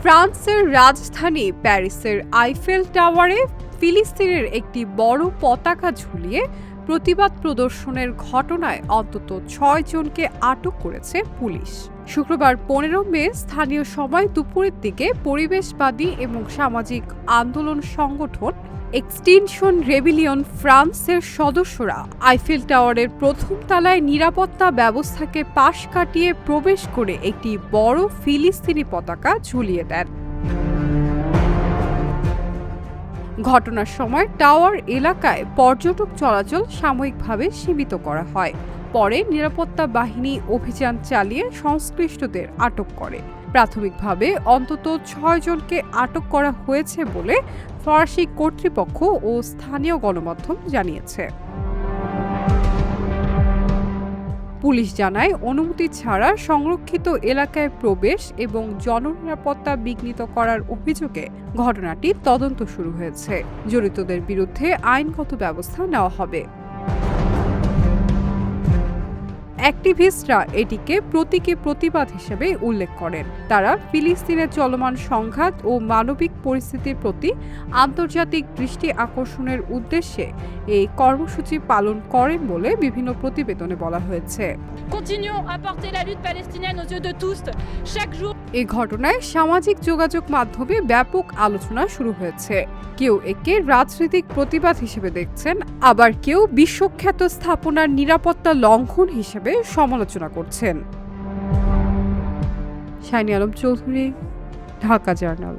ফ্রান্সের রাজধানী প্যারিসের আইফেল টাওয়ারে ফিলিস্তিনের একটি বড় পতাকা ঝুলিয়ে প্রতিবাদ প্রদর্শনের ঘটনায় অন্তত ৬ জনকে আটক করেছে পুলিশ। শুক্রবার ১৫ মে স্থানীয় সময় দুপুরের দিকে পরিবেশবাদী এবং সামাজিক আন্দোলন সংগঠন এক্সটিনশন রেবিলিয়ন ফ্রান্সের সদস্যরা আইফেল টাওয়ারের প্রথম তলায় নিরাপত্তা ব্যবস্থাকে পাশ কাটিয়ে প্রবেশ করে একটি বড় ফিলিস্তিনি পতাকা ঝুলিয়ে দেন। ঘটনার সময় টাওয়ার এলাকায় পর্যটক চলাচল সাময়িকভাবে সীমিত করা হয়। পরে নিরাপত্তা বাহিনী অভিযান চালিয়ে সংশ্লিষ্টদের আটক করে। প্রাথমিকভাবে অন্তত ৬ জনকে আটক করা হয়েছে বলে ফরাসি কর্তৃপক্ষ ও স্থানীয় গণমাধ্যম জানিয়েছে। পুলিশ জানায়, অনুমতি ছাড়া সংরক্ষিত এলাকায় প্রবেশ এবং জননিরাপত্তা বিঘ্নিত করার অভিযোগে ঘটনাটি তদন্ত শুরু হয়েছে। জড়িতদের বিরুদ্ধে আইনগত ব্যবস্থা নেওয়া হবে। অ্যাক্টিভিস্টরা এটিকে প্রতীকী প্রতিবাদ হিসেবে উল্লেখ করেন। তারা ফিলিস্তিনের চলমান সংঘাত ও মানবিক পরিস্থিতির প্রতি আন্তর্জাতিক দৃষ্টি আকর্ষণের উদ্দেশ্যে এই কর্মসূচি পালন করেন বলে বিভিন্ন প্রতিবেদনে বলা হয়েছে। এই ঘটনায় সামাজিক যোগাযোগ মাধ্যমে ব্যাপক আলোচনা শুরু হয়েছে। কেউ একে রাজনৈতিক প্রতিবাদ হিসেবে দেখছেন, আবার কেউ বিশ্বখ্যাত স্থাপনার নিরাপত্তা লঙ্ঘন হিসেবে সমালোচনা করছেন। Shiny Alam Chowdhury, Dhaka journal.